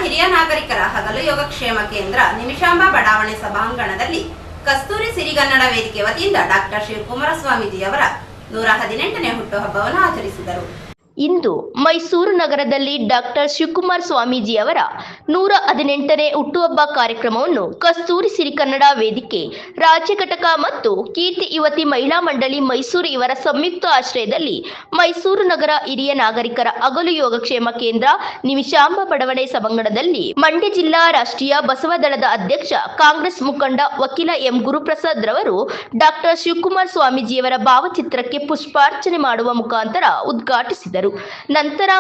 ಹಿರಿಯ ನಾಗರಿಕರ ಹಗಲು ಯೋಗಕ್ಷೇಮ ಕೇಂದ್ರ ನಿಮಿಷಾಂಬ ಬಡಾವಣೆ ಸಭಾಂಗಣದಲ್ಲಿ ಕಸ್ತೂರಿ ಸಿರಿಗನ್ನಡ ವೇದಿಕೆ ವತಿಯಿಂದ ಡಾಕ್ಟರ್ ಶಿವಕುಮಾರ ಸ್ವಾಮೀಜಿಯವರ 118ನೇ ಹುಟ್ಟುಹಬ್ಬವನ್ನು ಆಚರಿಸಿದರು. ಇಂದು ಮೈಸೂರು ನಗರದಲ್ಲಿ ಡಾಕ್ಟರ್ ಶಿವಕುಮಾರ ಸ್ವಾಮೀಜಿಯವರ 118ನೇ ಹುಟ್ಟುಹಬ್ಬ ಕಾರ್ಯಕ್ರಮವನ್ನು ಕಸ್ತೂರಿ ಸಿರಿಗನ್ನಡ ವೇದಿಕೆ ರಾಜ್ಯ ಘಟಕ ಮತ್ತು ಕೀರ್ತಿ ಯುವತಿ ಮಹಿಳಾ ಮಂಡಳಿ ಮೈಸೂರು ಇವರ ಸಂಯುಕ್ತ ಆಶ್ರಯದಲ್ಲಿ ಮೈಸೂರು ನಗರ ಹಿರಿಯ ನಾಗರಿಕರ ಹಗಲು ಯೋಗಕ್ಷೇಮ ಕೇಂದ್ರ ನಿಮಿಷಾಂಬ ಬಡಾವಣೆ ಸಭಾಂಗಣದಲ್ಲಿ ಮಂಡ್ಯ ಜಿಲ್ಲಾ ರಾಷ್ಟ್ರೀಯ ಬಸವ ದಳದ ಅಧ್ಯಕ್ಷ ಕಾಂಗ್ರೆಸ್ ಮುಖಂಡ ವಕೀಲ ಎಂ ಗುರುಪ್ರಸಾದ್ ರವರು ಡಾಕ್ಟರ್ ಶಿವಕುಮಾರ ಸ್ವಾಮೀಜಿಯವರ ಭಾವಚಿತ್ರಕ್ಕೆ ಪುಷ್ಪಾರ್ಚನೆ ಮಾಡುವ ಮುಖಾಂತರ ಉದ್ಘಾಟಿಸಿದರು. ನಂತರ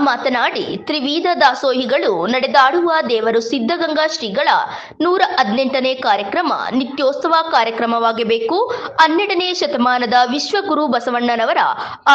ಮಾತನಾಡಿ ತ್ರಿವಿಧ ದಾಸೋಹಿಗಳು ನಡೆದಾಡುವ ದೇವರು ಸಿದ್ಧಗಂಗಾ ಶ್ರೀಗಳ 118ನೇ ಕಾರ್ಯಕ್ರಮ ನಿತ್ಯೋತ್ಸವ ಕಾರ್ಯಕ್ರಮವಾಗಬೇಕು. 12ನೇ ಶತಮಾನದ ವಿಶ್ವಗುರು ಬಸವಣ್ಣನವರ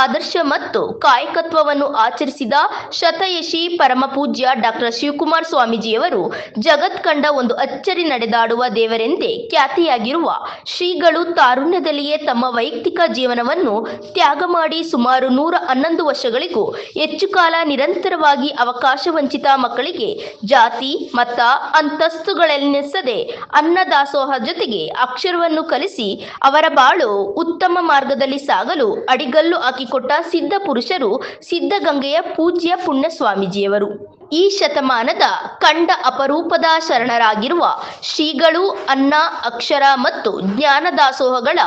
ಆದರ್ಶ ಮತ್ತು ಕಾಯಕತ್ವವನ್ನು ಆಚರಿಸಿದ ಶತಯಶಿ ಪರಮ ಪೂಜ್ಯ ಡಾಕ್ಟರ್ ಶಿವಕುಮಾರ ಸ್ವಾಮೀಜಿಯವರು ಜಗತ್ ಕಂಡ ಒಂದು ಅಚ್ಚರಿ ನಡೆದಾಡುವ ದೇವರೆಂದೇ ಖ್ಯಾತಿಯಾಗಿರುವ ಶ್ರೀಗಳು ತಾರುಣ್ಯದಲ್ಲಿಯೇ ತಮ್ಮ ವೈಯಕ್ತಿಕ ಜೀವನವನ್ನು ತ್ಯಾಗ ಮಾಡಿ ಸುಮಾರು 111 ವರ್ಷಗಳಿಗೂ ಹೆಚ್ಚು ಕಾಲ ನಿರಂತರವಾಗಿ ಅವಕಾಶ ವಂಚಿತ ಮಕ್ಕಳಿಗೆ ಜಾತಿ ಮತ ಅಂತಸ್ತುಗಳೆನ್ನಿಸದೆ ಅನ್ನದಾಸೋಹ ಜೊತೆಗೆ ಅಕ್ಷರವನ್ನು ಕಲಿಸಿ ಅವರ ಬಾಳು ಉತ್ತಮ ಮಾರ್ಗದಲ್ಲಿ ಸಾಗಲು ಅಡಿಗಲ್ಲು ಹಾಕಿಕೊಟ್ಟ ಸಿದ್ಧ ಪುರುಷರು ಸಿದ್ಧಗಂಗೆಯ ಪೂಜ್ಯ ಪುಣ್ಯ ಸ್ವಾಮೀಜಿಯವರು. ಈ ಶತಮಾನದ ಕಂಡ ಅಪರೂಪದ ಶರಣರಾಗಿರುವ ಶ್ರೀಗಳು ಅನ್ನ ಅಕ್ಷರ ಮತ್ತು ಜ್ಞಾನ ದಾಸೋಹಗಳ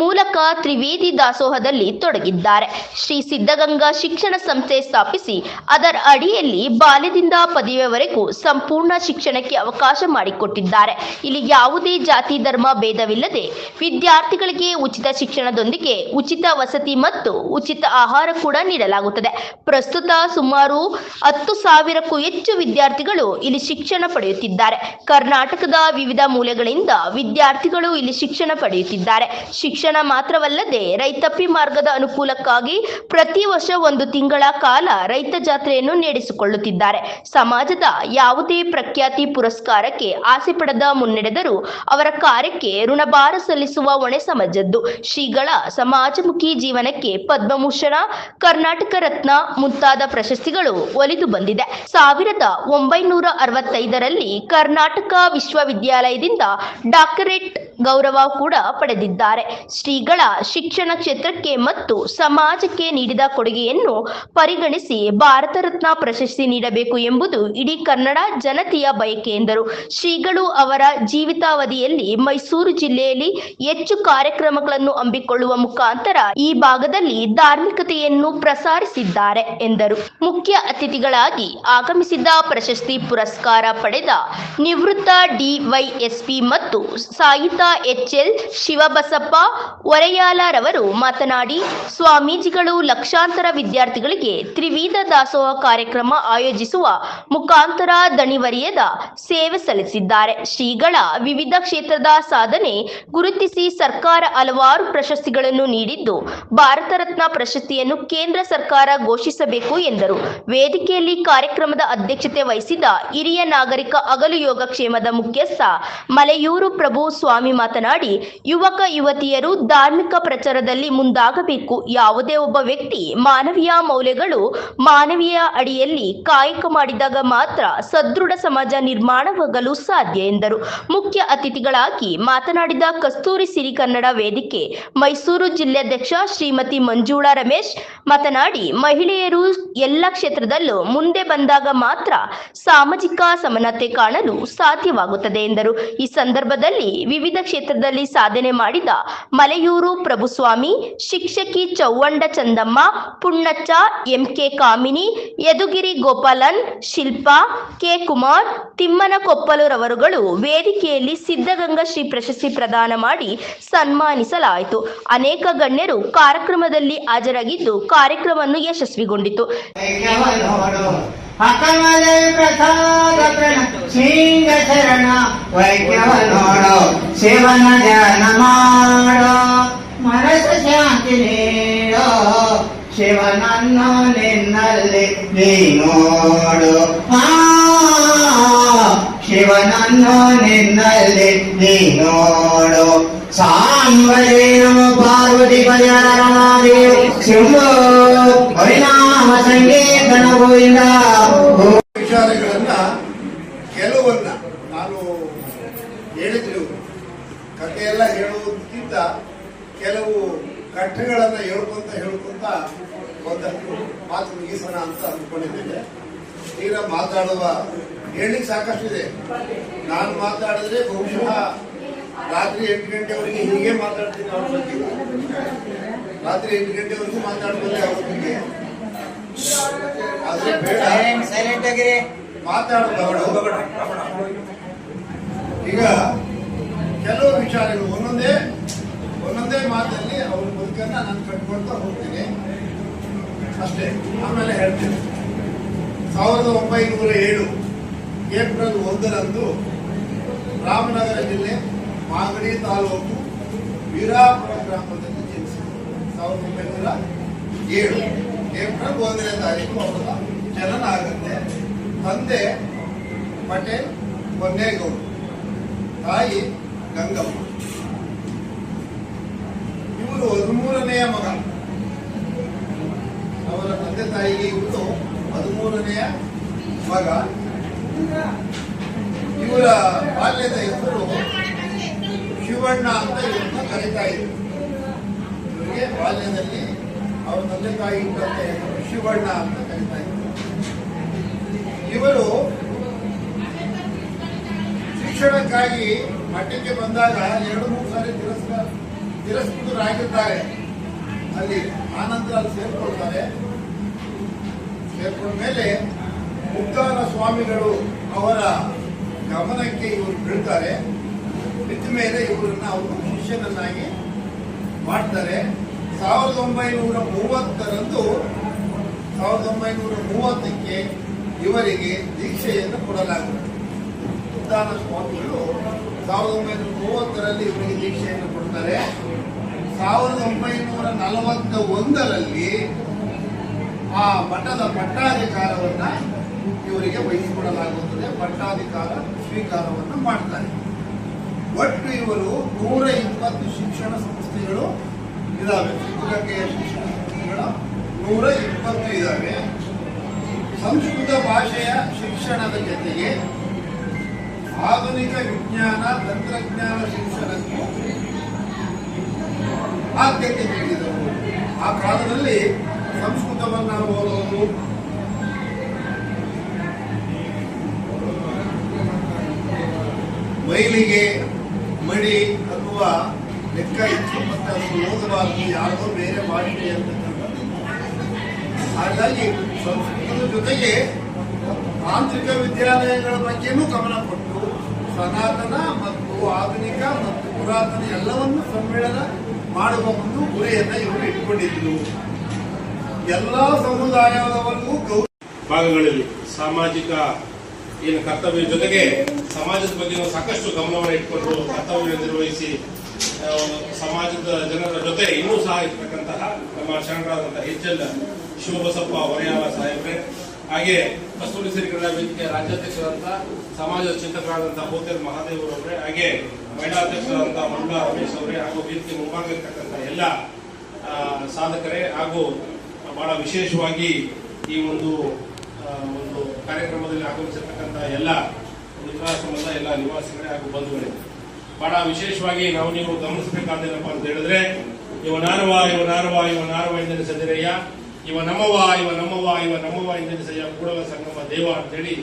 ಮೂಲಕ ತ್ರಿವೇದಿ ದಾಸೋಹದಲ್ಲಿ ತೊಡಗಿದ್ದಾರೆ. ಶ್ರೀ ಸಿದ್ಧಗಂಗಾ ಶಿಕ್ಷಣ ಸಂಸ್ಥೆ ಸ್ಥಾಪಿಸಿ ಅದರ ಅಡಿಯಲ್ಲಿ ಬಾಲ್ಯದಿಂದ ಪದವಿಯವರೆಗೂ ಸಂಪೂರ್ಣ ಶಿಕ್ಷಣಕ್ಕೆ ಅವಕಾಶ ಮಾಡಿಕೊಟ್ಟಿದ್ದಾರೆ. ಇಲ್ಲಿ ಯಾವುದೇ ಜಾತಿ ಧರ್ಮ ಭೇದವಿಲ್ಲದೆ ವಿದ್ಯಾರ್ಥಿಗಳಿಗೆ ಉಚಿತ ಶಿಕ್ಷಣದೊಂದಿಗೆ ಉಚಿತ ವಸತಿ ಮತ್ತು ಉಚಿತ ಆಹಾರ ಕೂಡ ನೀಡಲಾಗುತ್ತದೆ. ಪ್ರಸ್ತುತ ಸುಮಾರು 10,000 ಹೆಚ್ಚು ವಿದ್ಯಾರ್ಥಿಗಳು ಇಲ್ಲಿ ಶಿಕ್ಷಣ ಪಡೆಯುತ್ತಿದ್ದಾರೆ. ಕರ್ನಾಟಕದ ವಿವಿಧ ಮೂಲೆಗಳಿಂದ ವಿದ್ಯಾರ್ಥಿಗಳು ಇಲ್ಲಿ ಶಿಕ್ಷಣ ಪಡೆಯುತ್ತಿದ್ದಾರೆ. ಶಿಕ್ಷಣ ಮಾತ್ರವಲ್ಲದೆ ರೈತಾಪಿ ಮಾರ್ಗದ ಅನುಕೂಲಕ್ಕಾಗಿ ಪ್ರತಿ ವರ್ಷ 1 ತಿಂಗಳ ಕಾಲ ರೈತ ಜಾತ್ರೆಯನ್ನು ನಡೆಸಿಕೊಳ್ಳುತ್ತಿದ್ದಾರೆ. ಸಮಾಜದ ಯಾವುದೇ ಪ್ರಖ್ಯಾತಿ ಪುರಸ್ಕಾರಕ್ಕೆ ಆಸೆ ಪಡದ ಮುನ್ನಡೆದರು ಅವರ ಕಾರ್ಯಕ್ಕೆ ಋಣಭಾರ ಸಲ್ಲಿಸುವ ಹೊಣೆ ಸಮಾಜದ್ದು. ಶ್ರೀಗಳ ಸಮಾಜಮುಖಿ ಜೀವನಕ್ಕೆ ಪದ್ಮಭೂಷಣ, ಕರ್ನಾಟಕ ರತ್ನ ಮುಂತಾದ ಪ್ರಶಸ್ತಿಗಳು ಒಲಿದು ಬಂದಿದೆ. 1965ರಲ್ಲಿ ಕರ್ನಾಟಕ ವಿಶ್ವವಿದ್ಯಾಲಯದಿಂದ ಡಾಕ್ಟರೇಟ್ ಗೌರವ ಕೂಡ ಪಡೆದಿದ್ದಾರೆ. ಶ್ರೀಗಳ ಶಿಕ್ಷಣ ಕ್ಷೇತ್ರಕ್ಕೆ ಮತ್ತು ಸಮಾಜಕ್ಕೆ ನೀಡಿದ ಕೊಡುಗೆಯನ್ನು ಪರಿಗಣಿಸಿ ಭಾರತ ರತ್ನ ಪ್ರಶಸ್ತಿ ನೀಡಬೇಕು ಎಂಬುದು ಇಡೀ ಕನ್ನಡ ಜನತೆಯ ಬಯಕೆ ಎಂದರು. ಶ್ರೀಗಳು ಅವರ ಜೀವಿತಾವಧಿಯಲ್ಲಿ ಮೈಸೂರು ಜಿಲ್ಲೆಯಲ್ಲಿ ಹೆಚ್ಚು ಕಾರ್ಯಕ್ರಮಗಳನ್ನು ಹಮ್ಮಿಕೊಳ್ಳುವ ಮುಖಾಂತರ ಈ ಭಾಗದಲ್ಲಿ ಧಾರ್ಮಿಕತೆಯನ್ನು ಪ್ರಸಾರಿಸಿದ್ದಾರೆ ಎಂದರು. ಮುಖ್ಯ ಅತಿಥಿಗಳಾಗಿ ಆಗಮಿಸಿದ ಪ್ರಶಸ್ತಿ ಪುರಸ್ಕಾರ ಪಡೆದ ನಿವೃತ್ತ ಡಿವೈಎಸ್ಪಿ ಮತ್ತು ಸಾಹಿತ್ಯ HL ಶಿವಬಸಪ್ಪ ಒರೆಯಾಲರವರು ಮಾತನಾಡಿ, ಸ್ವಾಮೀಜಿಗಳು ಲಕ್ಷಾಂತರ ವಿದ್ಯಾರ್ಥಿಗಳಿಗೆ ತ್ರಿವಿಧ ದಾಸೋಹ ಕಾರ್ಯಕ್ರಮ ಆಯೋಜಿಸುವ ಮುಖಾಂತರ ದಣಿವರಿಯದ ಸೇವೆ ಸಲ್ಲಿಸಿದ್ದಾರೆ. ಶ್ರೀಗಳ ವಿವಿಧ ಕ್ಷೇತ್ರದ ಸಾಧನೆ ಗುರುತಿಸಿ ಸರ್ಕಾರ ಹಲವಾರು ಪ್ರಶಸ್ತಿಗಳನ್ನು ನೀಡಿದ್ದು ಭಾರತ ರತ್ನ ಪ್ರಶಸ್ತಿಯನ್ನು ಕೇಂದ್ರ ಸರ್ಕಾರ ಘೋಷಿಸಬೇಕು ಎಂದರು. ವೇದಿಕೆಯಲ್ಲಿ ಕಾರ್ಯಕ್ರಮದ ಅಧ್ಯಕ್ಷತೆ ವಹಿಸಿದ ಹಿರಿಯ ನಾಗರಿಕ ಹಗಲು ಯೋಗಕ್ಷೇಮದ ಮುಖ್ಯಸ್ಥ ಮಲೆಯೂರು ಪ್ರಭು ಸ್ವಾಮಿ ಮಾತನಾಡಿ, ಯುವಕ ಯುವತಿಯರು ಧಾರ್ಮಿಕ ಪ್ರಚಾರದಲ್ಲಿ ಮುಂದಾಗಬೇಕು. ಯಾವುದೇ ಒಬ್ಬ ವ್ಯಕ್ತಿ ಮಾನವೀಯ ಮೌಲ್ಯಗಳು ಮಾನವೀಯ ಅಡಿಯಲ್ಲಿ ಕಾಯಕ ಮಾಡಿದಾಗ ಮಾತ್ರ ಸದೃಢ ಸಮಾಜ ನಿರ್ಮಾಣವಾಗಲು ಸಾಧ್ಯ ಎಂದರು. ಮುಖ್ಯ ಅತಿಥಿಗಳಾಗಿ ಮಾತನಾಡಿದ ಕಸ್ತೂರಿ ಸಿರಿಗನ್ನಡ ವೇದಿಕೆ ಮೈಸೂರು ಜಿಲ್ಲಾಧ್ಯಕ್ಷ ಶ್ರೀಮತಿ ಮಂಜುಳಾ ರಮೇಶ್ ಮಾತನಾಡಿ, ಮಹಿಳೆಯರು ಎಲ್ಲ ಕ್ಷೇತ್ರದಲ್ಲೂ ಮುಂದೆ ಬಂದಾಗ ಮಾತ್ರ ಸಾಮಾಜಿಕ ಸಮಾನತೆ ಕಾಣಲು ಸಾಧ್ಯವಾಗುತ್ತದೆ ಎಂದರು. ಈ ಸಂದರ್ಭದಲ್ಲಿ ವಿವಿಧ ಕ್ಷೇತ್ರದಲ್ಲಿ ಸಾಧನೆ ಮಾಡಿದ ಮಲೆಯೂರು ಪ್ರಭುಸ್ವಾಮಿ, ಶಿಕ್ಷಕಿ ಚೌವಂಡ ಚಂದಮ್ಮ, ಪುಣ್ಣಚ್ಚ, MK ಕಾಮಿನಿ, ಯದುಗಿರಿ ಗೋಪಾಲನ್, ಶಿಲ್ಪಾ, K ಕುಮಾರ್, ತಿಮ್ಮನ ಕೊಪ್ಪಲುರವರುಗಳು ವೇದಿಕೆಯಲ್ಲಿ ಸಿದ್ಧಗಂಗಾ ಶ್ರೀ ಪ್ರಶಸ್ತಿ ಪ್ರದಾನ ಮಾಡಿ ಸನ್ಮಾನಿಸಲಾಯಿತು. ಅನೇಕ ಗಣ್ಯರು ಕಾರ್ಯಕ್ರಮದಲ್ಲಿ ಹಾಜರಾಗಿದ್ದು ಕಾರ್ಯಕ್ರಮವನ್ನು ಯಶಸ್ವಿಗೊಂಡಿತು. ಅಕಮಲೆ ಪ್ರಸಾದ ಸಿಂಗ ಶರಣ ವೈದ್ಯವ ನೋಡೋ ಶಿವನ ಧ್ಯಾನ ಮಾಡೋ ಮನಸ್ಸು ಶಾಂತಿ ನೀಡೋ ಶಿವನನ್ನು ನಿನ್ನಲ್ಲಿ ನೀ ನೋಡು ಶಿವನನ್ನು ನಿನ್ನಲ್ಲಿ ನೀ ನೋಡು ಸಾಂಬರೇ ನಮೋ ಪಾರ್ವತಿ ಪರಿಣಾಮ ಸಂಗೀತನ ಗೋವಿಂದ ವಿಚಾರಗಳನ್ನ ಕೆಲವನ್ನ ನಾನು ಹೇಳಿದ್ರು. ಕಥೆಯೆಲ್ಲ ಹೇಳುವುದಕ್ಕಿಂತ ಕೆಲವು ಕಥೆಗಳನ್ನ ಹೇಳ್ಕೊಂತ ಒಂದಷ್ಟು ಮಾತು ಮುಗಿಸೋಣ ಅಂತ ಅಂದ್ಕೊಂಡಿದ್ದೇನೆ. ತೀರಾ ಮಾತಾಡುವ ಹೇಳಿಕ್ ಸಾಕಷ್ಟಿದೆ. ನಾನು ಮಾತಾಡಿದ್ರೆ ಬಹುಶಃ ರಾತ್ರಿ 8 ಗಂಟೆವರೆಗೆ ಹೀಗೆ ಮಾತಾಡ್ತೀನಿ ಅವ್ರ ಬಗ್ಗೆ. ರಾತ್ರಿ 8 ಗಂಟೆವರೆಗೂ ಮಾತಾಡ್ತಾರೆ ಅವ್ರ ಬಗ್ಗೆ. ಆದ್ರೆ ಬೇಡ, ಮಾತಾಡೋದು. ಈಗ ಕೆಲವು ವಿಚಾರಗಳು ಒಂದೊಂದೇ ಮಾತಲ್ಲಿ ಅವ್ರ ಬದುಕನ್ನ ನಾನು ಕಟ್ಕೊಳ್ತಾ ಹೋಗ್ತೀನಿ ಅಷ್ಟೇ. ಆಮೇಲೆ ಹೇಳ್ತೀನಿ. 1907 ಏಪ್ರಿಲ್ 1ರಂದು ರಾಮನಗರ ಜಿಲ್ಲೆ ಮಾಗಡಿ ತಾಲೂಕು ವೀರಾಪುರ ಗ್ರಾಮದಲ್ಲಿ ಜನಿಸಿದರು. 1907 ಏಪ್ರಿಲ್ 1ನೇ ತಾರೀಕು ಅವರ ಜನನ ಆಗುತ್ತೆ. ತಂದೆ ಪಟೇಲ್ ಹೊನ್ನೇಗೌಡ, ತಾಯಿ ಗಂಗಮ್ಮ. ಇವರು 13ನೆಯ ಮಗ. ಅವರ ತಂದೆ ತಾಯಿಗೆ ಇವರು 13ನೆಯ ಮಗ. ಇವರ ಬಾಲ್ಯದ ಹೆಸರು ಶಿವಣ್ಣ ಅಂತ ಇವರನ್ನ ಕರೀತಾ ಇದ್ರು. ಇವರಿಗೆ ಬಾಲ್ಯದಲ್ಲಿ ಅವರ ತಂದೆ ತಾಯಿ ಇಟ್ಟಂತೆ ಹೆಸರು ಶಿವಣ್ಣ ಅಂತ ಕರೀತಾ ಇದ್ರು. ಇವರು ಶಿಕ್ಷಣಕ್ಕಾಗಿ ಮಠಕ್ಕೆ ಬಂದಾಗ 2-3 ಸಾರಿ ತಿರಸ್ಕೃತರಾಗಿದ್ದಾರೆ. ಅಲ್ಲಿ ಆನಂತರ ಅಲ್ಲಿ ಸೇರ್ಕೊಳ್ತಾರೆ. ಸೇರ್ಕೊಂಡ ಮೇಲೆ ಮುಕ್ತಾನ ಸ್ವಾಮಿಗಳು ಅವರ ಗಮನಕ್ಕೆ ಇವರು ಬೀಳ್ತಾರೆ. ಬಿದ್ದ ಮೇಲೆ ಇವರನ್ನ ಅವರು ಶಿಷ್ಯನನ್ನಾಗಿ ಮಾಡ್ತಾರೆ. 1930ಕ್ಕೆ ಇವರಿಗೆ ದೀಕ್ಷೆಯನ್ನು ಕೊಡಲಾಗುತ್ತದೆ. ಮುಕ್ತಾನ ಸ್ವಾಮಿಗಳು 1930ರಲ್ಲಿ ಇವರಿಗೆ ದೀಕ್ಷೆಯನ್ನು ಕೊಡ್ತಾರೆ. 1941ರಲ್ಲಿ ಆ ಮಠದ ಪಟ್ಟಾಧಿಕಾರವನ್ನ ಇವರಿಗೆ ವಹಿಸಿಕೊಡಲಾಗುತ್ತದೆ. ಪಟ್ಟಾಧಿಕಾರ ಸ್ವೀಕಾರವನ್ನು ಮಾಡ್ತಾರೆ. ಒಟ್ಟು ಇವರು 120 ಶಿಕ್ಷಣ ಸಂಸ್ಥೆಗಳು ಇದಾವೆ. ಸಿದ್ಧಗಂಗೆಯ ಶಿಕ್ಷಣ ಸಂಸ್ಥೆಗಳು 120 ಇದಾವೆ. ಸಂಸ್ಕೃತ ಭಾಷೆಯ ಶಿಕ್ಷಣದ ಜೊತೆಗೆ ಆಧುನಿಕ ವಿಜ್ಞಾನ ತಂತ್ರಜ್ಞಾನ ಶಿಕ್ಷಣಕ್ಕೂ ಆದ್ಯತೆ ನೀಡಿದರು. ಆ ಕಾಲದಲ್ಲಿ ಸಂಸ್ಕೃತವನ್ನು ಓದೋದು, ಮೈಲಿಗೆ ಮಡಿ ಅನ್ನುವ ಲೆಕ್ಕ ಇತ್ತು. ಮತ್ತೆ ಅದನ್ನು ಓದಬಾರದು, ಯಾವುದೋ ಬೇರೆ ಭಾಷೆ ಅಂತಕ್ಕಂಥದ್ದು. ಹಾಗಾಗಿ ಸಂಸ್ಕೃತದ ಜೊತೆಗೆ ತಾಂತ್ರಿಕ ವಿದ್ಯಾಲಯಗಳ ಬಗ್ಗೆನೂ ಗಮನ ಕೊಟ್ಟು ಸನಾತನ ಮತ್ತು ಆಧುನಿಕ ಮತ್ತು ಪುರಾತನ ಎಲ್ಲವನ್ನು ಸಮ್ಮೇಳನ ಮಾಡುವ ಒಂದು ಗುರಿಯನ್ನ ಇವರು ಇಟ್ಕೊಂಡಿದ್ರು. ಎಲ್ಲಾ ಸಮುದಾಯದವರೆಗೂ ಭಾಗಗಳಲ್ಲಿ ಸಾಮಾಜಿಕ ಏನು ಕರ್ತವ್ಯ ಜೊತೆಗೆ ಸಮಾಜದ ಬಗ್ಗೆ ಸಾಕಷ್ಟು ಗಮನವನ್ನು ಇಟ್ಕೊಂಡು ಕರ್ತವ್ಯ ನಿರ್ವಹಿಸಿ ಸಮಾಜದ ಜನರ ಜೊತೆ ಇನ್ನೂ ಸಹ ಇರ್ತಕ್ಕಂತಹ ನಮ್ಮ ಶರಣರಾದಂತಹ HL ಶಿವಬಸಪ್ಪ ಹೊರೆಯಾಳ ಸಾಹೇಬ್ರೆ, ಹಾಗೆ ಕಸ್ತೂರಿ ಸಿರಿಗನ್ನಡ ವೇದಿಕೆ ರಾಜ್ಯಾಧ್ಯಕ್ಷರಾದಂತಹ ಸಮಾಜದ ಚಿಂತಕರಾದಂತಹ ಹೋತೇರ್ ಮಹಾದೇವರವರೇ, ಹಾಗೆ ಮಹಿಳಾಧ್ಯಕ್ಷರಾದಂತಹ ಮಂಡಲ ರಮೇಶ್ ಅವರೇ, ಹಾಗೂ ವೇದಿಕೆ ಮುಂಭಾಗಿರ್ತಕ್ಕಂತಹ ಎಲ್ಲ ಸಾಧಕರೇ, ಹಾಗೂ ಬಹಳ ವಿಶೇಷವಾಗಿ ಈ ಒಂದು ಕಾರ್ಯಕ್ರಮದಲ್ಲಿ ಆಗಮಿಸಿರ್ತಕ್ಕಂತಹ ಎಲ್ಲ ವೃದ್ಧಾಶ್ರಮದ ಎಲ್ಲ ನಿವಾಸಿಗಳೇ ಹಾಗೂ ಬಂಧುಗಳೇ, ಬಹಳ ವಿಶೇಷವಾಗಿ ನೀವು ಗಮನಿಸಬೇಕಾದೇನಪ್ಪ ಅಂತ ಹೇಳಿದ್ರೆ, ಇವನಾರವ ಎಂದೆನಿಸದಿರಯ್ಯ, ಇವ ನಮ್ಮವ ಎಂದೆನಿಸಯ್ಯ ಕೂಡಲ ಸಂಗಮ ದೇವ ಅಂತೇಳಿ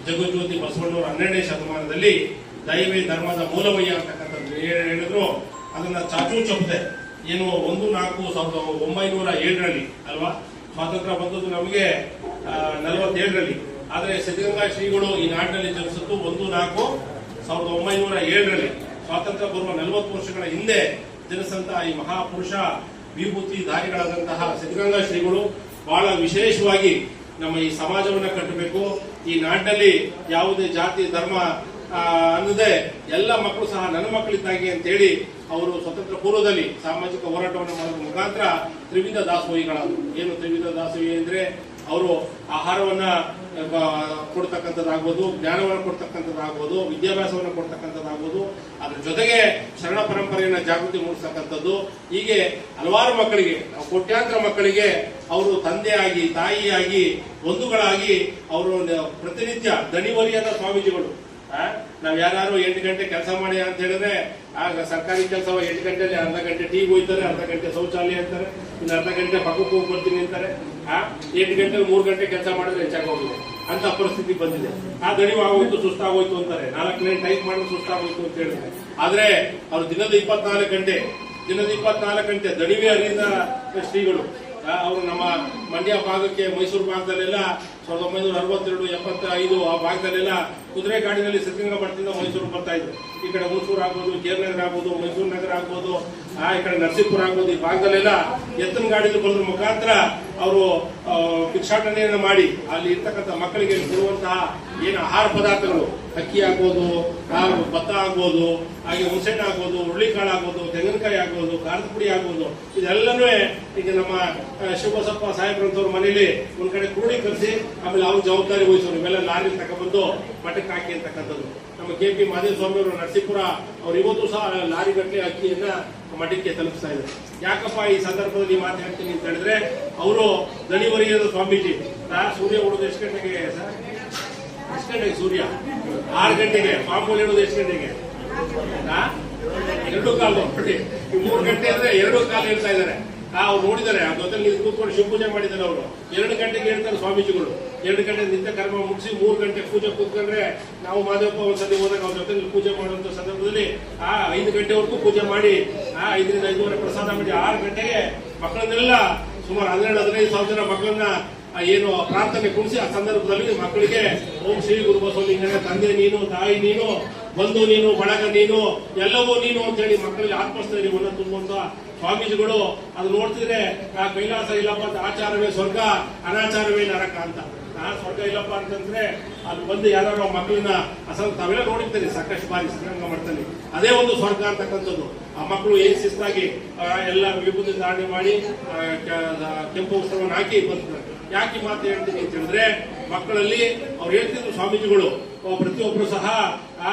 ಜಗಜ್ಯೋತಿ ಬಸವಣ್ಣವರು 12ನೇ ಶತಮಾನದಲ್ಲಿ ದೈವೇ ಧರ್ಮದ ಮೂಲವಯ್ಯ ಅಂತಕ್ಕಂಥದ್ದು ಹೇಳಿದ್ರು. ಅದನ್ನ ಚಾಚೂ ಚಪ್ಪದೆ ಏನು 1/4/1907ರಲ್ಲಿ ಅಲ್ವಾ, ಸ್ವಾತಂತ್ರ್ಯ ಬಂದದ್ದು ನಮಗೆ 47ರಲ್ಲಿ. ಆದರೆ ಸಿದ್ಧಗಂಗಾ ಶ್ರೀಗಳು ಈ ನಾಡಿನಲ್ಲಿ ಜನಿಸಿದ್ದು 1/4/1907ರಲ್ಲಿ. ಸ್ವಾತಂತ್ರ್ಯ ಬರುವ 40 ವರ್ಷಗಳ ಹಿಂದೆ ಜನಿಸಿದಂತಹ ಈ ಮಹಾಪುರುಷ ವಿಭೂತಿ ಧಾರಿಗಳಾದಂತಹ ಸಿದ್ಧಗಂಗಾ ಶ್ರೀಗಳು ಬಹಳ ವಿಶೇಷವಾಗಿ ನಮ್ಮ ಈ ಸಮಾಜವನ್ನ ಕಟ್ಟಬೇಕು, ಈ ನಾಡಿನಲ್ಲಿ ಯಾವುದೇ ಜಾತಿ ಧರ್ಮ ಅನ್ನದೇ ಎಲ್ಲ ಮಕ್ಕಳು ಸಹ ನನ್ನ ಮಕ್ಕಳಿದ್ದಾಗಿ ಅಂತೇಳಿ ಅವರು ಸ್ವತಂತ್ರ ಪೂರ್ವದಲ್ಲಿ ಸಾಮಾಜಿಕ ಹೋರಾಟವನ್ನು ಮಾಡೋದ್ರ ಮುಖಾಂತರ ತ್ರಿವಿಧ ದಾಸೋಹಿಗಳಾದರು. ಏನು ತ್ರಿವಿಧ ದಾಸೋಹಿ ಅಂದ್ರೆ ಅವರು ಆಹಾರವನ್ನ ಕೊಡ್ತಕ್ಕಂಥದ್ದಾಗ್ಬೋದು, ಜ್ಞಾನವನ್ನು ಕೊಡ್ತಕ್ಕಂಥದ್ದಾಗ್ಬೋದು, ವಿದ್ಯಾಭ್ಯಾಸವನ್ನು ಕೊಡ್ತಕ್ಕಂಥದ್ದಾಗ್ಬೋದು, ಅದ್ರ ಜೊತೆಗೆ ಶರಣ ಪರಂಪರೆಯನ್ನ ಜಾಗೃತಿ ಮೂಡಿಸ್ತಕ್ಕಂಥದ್ದು. ಹೀಗೆ ಹಲವಾರು ಮಕ್ಕಳಿಗೆ, ಕೋಟ್ಯಾಂತರ ಮಕ್ಕಳಿಗೆ ಅವರು ತಂದೆಯಾಗಿ, ತಾಯಿಯಾಗಿ, ಬಂಧುಗಳಾಗಿ ಅವರು ಪ್ರತಿನಿತ್ಯ ದಣಿವರಿಯದ ಸ್ವಾಮೀಜಿಗಳು. ನಾವ್ ಯಾರು 8 ಗಂಟೆ ಕೆಲಸ ಮಾಡಿ ಅಂತ ಹೇಳಿದ್ರೆ ಆಗ ಸರ್ಕಾರಿ ಕೆಲಸ 8 ಗಂಟೆಯಲ್ಲಿ ಅರ್ಧ ಗಂಟೆ ಟೀ ಹೋಯ್ತಾರೆ, ಅರ್ಧ ಗಂಟೆ ಶೌಚಾಲಯ ಅಂತಾರೆ, ಇನ್ನು ಅರ್ಧ ಗಂಟೆ ಪಕ್ಕಕ್ಕೆ ಹೋಗಿ ಬರ್ತೀನಿ ಅಂತಾರೆ. 8 ಗಂಟೆ 3 ಗಂಟೆ ಕೆಲಸ ಮಾಡಿದ್ರೆ ಹೆಚ್ಚಾಗಿ ಹೋಗಿದೆ ಅಂತ ಪರಿಸ್ಥಿತಿ ಬಂದಿದೆ. ದಣಿವು ಆಗೋಯ್ತು, ಸುಸ್ತಾಗೋಯ್ತು ಅಂತಾರೆ. 4 ಲೈನ್ ಟೈಪ್ ಮಾಡಿದ್ರೆ ಸುಸ್ತಾಗೋಯ್ತು ಅಂತ ಹೇಳಿದ್ರೆ, ಆದ್ರೆ ಅವ್ರು ದಿನದ 24 ಗಂಟೆ ದಣಿವೆ ಅರಿದ ಶ್ರೀಗಳು. ಅವರು ನಮ್ಮ ಮಂಡ್ಯ ಭಾಗಕ್ಕೆ, ಮೈಸೂರು ಭಾಗದಲ್ಲೆಲ್ಲ 1962, 75 ಆ ಭಾಗದಲ್ಲೆಲ್ಲ ಕುದುರೆ ಗಾಡಿನಲ್ಲಿ ಸಿದ್ಧಗಂಗಾ ಮಠದಿಂದ ಮೈಸೂರು ಬರ್ತಾ ಇದ್ರು. ಈ ಕಡೆ ಹುಣಸೂರು ಆಗ್ಬೋದು, ಕೇರನಗರ ಆಗ್ಬೋದು, ಮೈಸೂರು ನಗರ ಆಗ್ಬೋದು, ಈ ಕಡೆ ನರಸೀಪುರ ಆಗ್ಬೋದು, ಈ ಭಾಗದಲ್ಲೆಲ್ಲ ಎತ್ತಿನ ಗಾಡಿಯಲ್ಲಿ ಬರೋದ್ರ ಮುಖಾಂತರ ಅವರು ಭಿಕ್ಷಾಟನೆಯನ್ನು ಮಾಡಿ ಅಲ್ಲಿ ಇರ್ತಕ್ಕಂಥ ಮಕ್ಕಳಿಗೆ ಕೊಡುವಂತಹ ಏನು ಆಹಾರ ಪದಾರ್ಥಗಳು, ಅಕ್ಕಿ ಆಗ್ಬೋದು, ಭತ್ತ ಆಗ್ಬೋದು, ಹಾಗೆ ಹುಣಸೆಹಣ್ಣು ಆಗ್ಬೋದು, ಹುರುಳಿಕಾಳು ಆಗ್ಬೋದು, ತೆಂಗಿನಕಾಯಿ ಆಗ್ಬೋದು, ಖಾರದ ಪುಡಿ ಆಗ್ಬೋದು, ಇದೆಲ್ಲನೂ ಈಗ ನಮ್ಮ ಶಿವಬಸಪ್ಪ ಸಾಹೇಬ್ರಂತವ್ರ ಮನೇಲಿ ಒಂದ್ ಕಡೆ ಕ್ರೋಢೀಕರಿಸಿ ಆಮೇಲೆ ಅವ್ರ ಜವಾಬ್ದಾರಿ ವಹಿಸೋರು. ಇವೆಲ್ಲ ಲಾರಿ ತಗೊಂಡ್ಬಂದು ಮಠಕ್ಕೆ ಹಾಕಿ ಅಂತಕ್ಕಂಥದ್ದು. ನಮ್ಮ KP ಮಾದೇವಸ್ವಾಮಿ ಅವರು ನರಸೀಪುರ ಅವ್ರು ಇವತ್ತು ಸಹ ಲಾರಿ ಗಟ್ಟಲೆ ಅಕ್ಕಿಯನ್ನ ಮಠಕ್ಕೆ ತಲುಪಿಸ್ತಾ ಇದ್ದಾರೆ. ಯಾಕಪ್ಪ ಈ ಸಂದರ್ಭದಲ್ಲಿ ಮಾತು ಹೇಳ್ತೀನಿ ಅಂತ ಹೇಳಿದ್ರೆ, ಅವರು ದಣಿವರಿಯದ ಸ್ವಾಮೀಜಿ. ಸೂರ್ಯ ಉಳಿದು ಎಷ್ಟು ಗಂಟೆಗೆ ಸರ್? ಎಷ್ಟು ಗಂಟೆಗೆ ಸೂರ್ಯ? 6 ಗಂಟೆಗೆ. ಮಾಮೂಲಿ ಹೇಳೋದು ಎಷ್ಟು ಗಂಟೆಗೆ? 2:15 ನೋಡಿ. 3 ಗಂಟೆ ಅಂದ್ರೆ 2:15 ಹೇಳ್ತಾ ಇದ್ದಾರೆ. ಅವ್ರು ನೋಡಿದ್ದಾರೆ, ಆ ಜೊತೆಲಿ ಕೂತ್ಕೊಂಡು ಶಿವಪೂಜೆ ಮಾಡಿದ್ದಾರೆ. ಅವರು 2 ಗಂಟೆಗೆ ಹೇಳ್ತಾರೆ ಸ್ವಾಮೀಜಿಗಳು. 2 ಗಂಟೆ ನಿತ್ಯ ಕರ್ಮ ಮುಗಿಸಿ 3 ಗಂಟೆ ಪೂಜೆ ಕೂತ್ಕೊಂಡ್ರೆ, ನಾವು ಮಾದೇವಪ್ಪ ಒಂದ್ಸತಿ ಹೋದಾಗ ಅವ್ರ ಜೊತೆಲಿ ಪೂಜೆ ಮಾಡುವಂತ ಸಂದರ್ಭದಲ್ಲಿ 5 ಗಂಟೆವರೆಗೂ ಪೂಜೆ ಮಾಡಿ 5ರಿಂದ 5:30 ಪ್ರಸಾದ ಮಾಡಿ 6 ಗಂಟೆಗೆ ಮಕ್ಕಳನ್ನೆಲ್ಲ ಸುಮಾರು 12-15 ಸಾವಿರ ಜನ ಮಕ್ಕಳನ್ನ ಏನು ಪ್ರಾರ್ಥನೆ ಕುಣಿಸಿ ಆ ಸಂದರ್ಭದಲ್ಲಿ ಮಕ್ಕಳಿಗೆ ಓಂ ಶ್ರೀ ಗುರು ಬಸವಲಿಂಗನ ತಂದೆ ನೀನು, ತಾಯಿ ನೀನು, ಬಂಧು ನೀನು, ಬಳಗ ನೀನು, ಎಲ್ಲವೂ ನೀನು ಅಂತ ಹೇಳಿ ಮಕ್ಕಳಿಗೆ ಆತ್ಮಸ್ಥೈರ್ಯವನ್ನು ತುಂಬುವಂತ ಸ್ವಾಮೀಜಿಗಳು. ಅದು ನೋಡ್ತಿದ್ರೆ ಕೈಲಾಸ ಇಲ್ಲಪ್ಪ ಅಂತ, ಆಚಾರವೇ ಸ್ವರ್ಗ, ಅನಾಚಾರವೇ ನರಕ ಅಂತ. ಸ್ವರ್ಗ ಇಲ್ಲಪ್ಪ ಅಂತಂದ್ರೆ ಅದು ಬಂದು ಯಾರು ಮಕ್ಕಳನ್ನ ತಾವೆಲ್ಲ ನೋಡಿರ್ತೀರಿ ಸಾಕಷ್ಟು ಬಾರಿ ಸಿದ್ಧಗಂಗಾ ಮಠದಲ್ಲಿ. ಅದೇ ಒಂದು ಸ್ವರ್ಗ ಅಂತಕ್ಕಂಥದ್ದು. ಆ ಮಕ್ಕಳು ಏನ್ ಶಿಸ್ತಾಗಿ ಎಲ್ಲ ವಿಭೂತಿ ಧಾರಣೆ ಮಾಡಿ ಕೆಂಪು ವಸ್ತ್ರವನ್ನು ಹಾಕಿ ಬರ್ತಾರೆ. ಯಾಕೆ ಮಾತು ಹೇಳ್ತೀನಿ ಅಂತ ಹೇಳಿದ್ರೆ, ಮಕ್ಕಳಲ್ಲಿ ಅವ್ರು ಹೇಳ್ತಿದ್ರು ಸ್ವಾಮೀಜಿಗಳು, ಪ್ರತಿಯೊಬ್ಬರು ಸಹ ಆ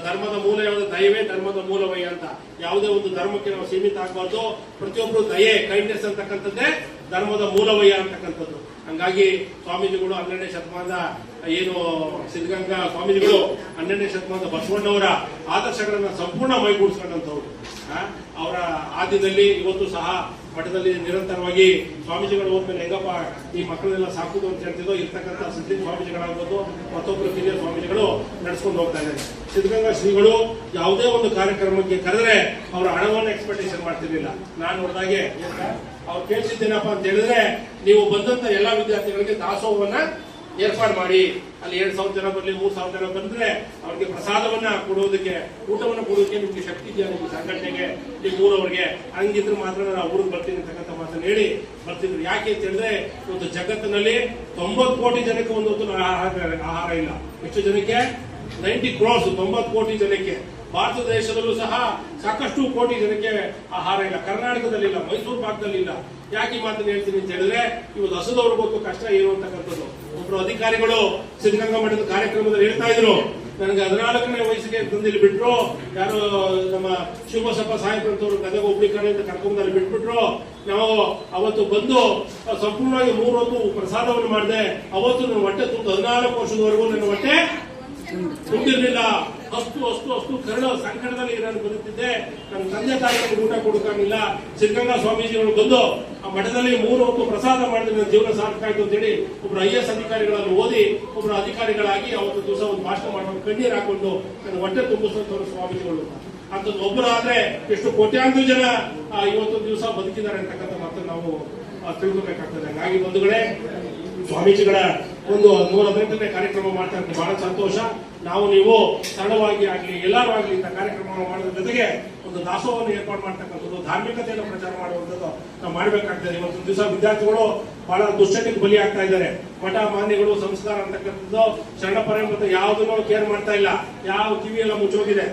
ಧರ್ಮದ ಮೂಲ ಯಾವುದು? ದಯವೇ ಧರ್ಮದ ಮೂಲವಯ್ಯ ಅಂತ. ಯಾವುದೇ ಒಂದು ಧರ್ಮಕ್ಕೆ ನಾವು ಸೀಮಿತ ಆಗಬಾರ್ದು. ಪ್ರತಿಯೊಬ್ಬರು ದಯೆ, ಕೈಂಡ್ನೆಸ್ ಅಂತಕ್ಕಂಥದ್ದೇ ಧರ್ಮದ ಮೂಲವಯ್ಯ ಅಂತಕ್ಕಂಥದ್ದು. ಹಂಗಾಗಿ ಸ್ವಾಮೀಜಿಗಳು 12ನೇ ಶತಮಾನದ ಏನು ಸಿದ್ಧಗಂಗಾ ಸ್ವಾಮೀಜಿಗಳು 12ನೇ ಶತಮಾನದ ಬಸವಣ್ಣವರ ಆದರ್ಶಗಳನ್ನ ಸಂಪೂರ್ಣ ಮೈಗೂಡಿಸ್ಕೊಂಡಂಥವ್ರು. ಅವರ ಆದ್ಯದಲ್ಲಿ ಇವತ್ತು ಸಹ ಮಠದಲ್ಲಿ ನಿರಂತರವಾಗಿ ಸ್ವಾಮೀಜಿಗಳು ಹೋದ್ಮೇಲೆ ಹೆಂಗಪ್ಪ ಈ ಮಕ್ಕಳನ್ನೆಲ್ಲ ಸಾಕುದು ಅಂತ ಹೇಳ್ತಿದ್ದೋ ಇರ್ತಕ್ಕಂಥ ಸಿದ್ಧ ಸ್ವಾಮೀಜಿಗಳಾಗ್ಬೋದು, ಮತ್ತೊಬ್ಬರು ಕಿರಿಯ ಸ್ವಾಮೀಜಿಗಳು ನಡೆಸ್ಕೊಂಡು ಹೋಗ್ತಾ ಇದ್ದಾರೆ. ಸಿದ್ಧಗಂಗಾ ಶ್ರೀಗಳು ಯಾವುದೇ ಒಂದು ಕಾರ್ಯಕ್ರಮಕ್ಕೆ ಕರೆದ್ರೆ ಅವರ ಹಣವನ್ನು ಎಕ್ಸ್ಪೆಕ್ಟೇಷನ್ ಮಾಡ್ತಿರ್ಲಿಲ್ಲ. ನಾನು ನೋಡಿದಾಗೆ ಅವ್ರು ಕೇಳಿಸಿದ್ದೇನಪ್ಪ ಅಂತ ಹೇಳಿದ್ರೆ, ನೀವು ಬಂದಂತ ಎಲ್ಲಾ ವಿದ್ಯಾರ್ಥಿಗಳಿಗೆ ದಾಸೋಹವನ್ನ ಏರ್ಪಾಡು ಮಾಡಿ, ಅಲ್ಲಿ 2,000 ಜನ ಬರಲಿ, 3,000 ಜನ ಬಂದ್ರೆ ಅವ್ರಿಗೆ ಪ್ರಸಾದವನ್ನ ಕೊಡುವುದಕ್ಕೆ, ಊಟವನ್ನು ಕೊಡೋದಕ್ಕೆ ನಿಮ್ಗೆ ಶಕ್ತಿ ಇದೆಯಾ ನಿಮ್ಗೆ ಸಂಘಟನೆಗೆ, ನಿಮ್ಮ ಊರವ್ರಿಗೆ? ಹಂಗಿದ್ರೆ ಮಾತ್ರ ನಾವು ಊರಿಗೆ ಬರ್ತೀನಿ ಅಂತಕ್ಕಂಥ ಮಾತನ್ನು ಹೇಳಿ ಬರ್ತಿದ್ರು. ಯಾಕೆ ಅಂತ ಹೇಳಿದ್ರೆ, ಇವತ್ತು ಜಗತ್ತಿನಲ್ಲಿ 90 ಕೋಟಿ ಜನಕ್ಕೆ ಒಂದು ಹೊತ್ತು ಆಹಾರ ಇಲ್ಲ. ಎಷ್ಟು ಜನಕ್ಕೆ? 90 crores, 90 ಕೋಟಿ ಜನಕ್ಕೆ. ಭಾರತ ದೇಶದಲ್ಲೂ ಸಹ ಸಾಕಷ್ಟು ಕೋಟಿ ಜನಕ್ಕೆ ಆಹಾರ ಇಲ್ಲ. ಕರ್ನಾಟಕದಲ್ಲಿ ಇಲ್ಲ, ಮೈಸೂರು ಭಾಗದಲ್ಲಿ ಇಲ್ಲ. ಯಾಕೆ ಈ ಮಾತನ್ನು ಹೇಳ್ತೀನಿ ಅಂತ ಹೇಳಿದ್ರೆ, ಇವತ್ತು ಹಸುದವ್ರಿಗೆ ಗೊತ್ತು ಕಷ್ಟ ಏನು ಅಂತಕ್ಕಂಥದ್ದು. ಒಬ್ರು ಅಧಿಕಾರಿಗಳು ಸಿದ್ಧಗಂಗಾ ಮಠದ ಕಾರ್ಯಕ್ರಮದಲ್ಲಿ ಹೇಳ್ತಾ ಇದ್ರು, ನನಗೆ 14ನೇ ವಯಸ್ಸಿಗೆ ತಂದಿಲ್ಲಿ ಬಿಟ್ರು, ಯಾರು ನಮ್ಮ ಶಿವಬಸಪ್ಪ ಸಾಹೇಬ್ರಂತವ್ರು ಗದಗ ಹುಬ್ಳಿ ಕಡೆಯಿಂದ ಕರ್ಕೊಂಡ್ದಲ್ಲಿ ಬಿಟ್ಬಿಟ್ರು. ನಾವು ಅವತ್ತು ಬಂದು ಸಂಪೂರ್ಣವಾಗಿ 3 ಹೊತ್ತು ಪ್ರಸಾದವನ್ನು ಮಾಡಿದೆ. ಅವತ್ತು ನನ್ನ ಹೊಟ್ಟೆ ತುಂಬ 14 ವರ್ಷದವರೆಗೂ ನನ್ನ ಹೊಟ್ಟೆ ತುಂಬಿರ್ಲಿಲ್ಲ. ಅಷ್ಟು ಕರಳ ಸಂಕಟದಲ್ಲಿ ನಾನು ಬದುಕ್ತಿದ್ದೆ. ನನ್ನ ತಂದೆ ತಾಯಿಗಳಿಗೆ ಊಟ ಕೊಡಕ್ಕಾಗಿಲ್ಲ. ಸಿದ್ಧಗಂಗಾ ಸ್ವಾಮೀಜಿಗಳು ಬಂದು ಆ ಮಠದಲ್ಲಿ 3 ಹೊತ್ತು ಪ್ರಸಾದ ಮಾಡಿದ್ರೆ ನನ್ನ ಜೀವನ ಸಾರ್ಥಕ ಆಯ್ತು ಅಂತ ಹೇಳಿ ಒಬ್ರು IAS ಅಧಿಕಾರಿಗಳನ್ನು ಓದಿ ಒಬ್ರು ಅಧಿಕಾರಿಗಳಾಗಿ ಅವತ್ತು ದಿವಸ ಒಂದು ಭಾಷಣ ಮಾಡುವ ಕಣ್ಣೀರು ಹಾಕೊಂಡು ನನ್ನ ಹೊಟ್ಟೆ ತುಂಬಿಸುವಂತವರು ಸ್ವಾಮೀಜಿಗಳು. ಅಂತದ್ದು ಒಬ್ಬರು ಆದ್ರೆ ಎಷ್ಟು ಕೋಟ್ಯಾಂತರ ಜನ ಇವತ್ತೊಂದು ದಿವಸ ಬದುಕಿದ್ದಾರೆ ಅಂತಕ್ಕಂಥ ಮಾತನ್ನು ನಾವು ತಿಳ್ಕೊಬೇಕಾಗ್ತದೆ. ಹಾಗಾಗಿ ಬಂಧುಗಳೇ, ಸ್ವಾಮೀಜಿಗಳ ಒಂದು 118ನೇ ಕಾರ್ಯಕ್ರಮ ಮಾಡ್ತಾ ಇರ್ತೀವಿ, ಬಹಳ ಸಂತೋಷ. ನಾವು ನೀವು ಸರಳವಾಗಿ ಆಗ್ಲಿ, ಎಲ್ಲರೂ ಆಗ್ಲಿ ಇಂಥ ಕಾರ್ಯಕ್ರಮ ಮಾಡೋದ್ರ ಜೊತೆಗೆ ಒಂದು ದಾಸೋಹವನ್ನು ಏರ್ಪಾಡು ಮಾಡ್ತಕ್ಕಂಥದ್ದು, ಧಾರ್ಮಿಕತೆಯನ್ನು ಪ್ರಚಾರ ಮಾಡುವಂಥದ್ದು ನಾವು ಮಾಡಬೇಕಾಗ್ತದೆ. ಇವತ್ತು ದಿವಸ ವಿದ್ಯಾರ್ಥಿಗಳು ಬಹಳ ದುಶ್ಚಟಕ್ಕೆ ಬಲಿ ಆಗ್ತಾ ಇದ್ದಾರೆ. ಮಠ ಮಾನ್ಯಗಳು, ಸಂಸ್ಕಾರ ಅಂತಕ್ಕಂಥದ್ದು, ಶರಣ ಪರಂಪರೆ ಯಾವುದನ್ನು ಕೇರ್ ಮಾಡ್ತಾ ಇಲ್ಲ. ಯಾವ ಕಿವಿಯೆಲ್ಲ ಮುಚ್ಚೋಗಿದೆ.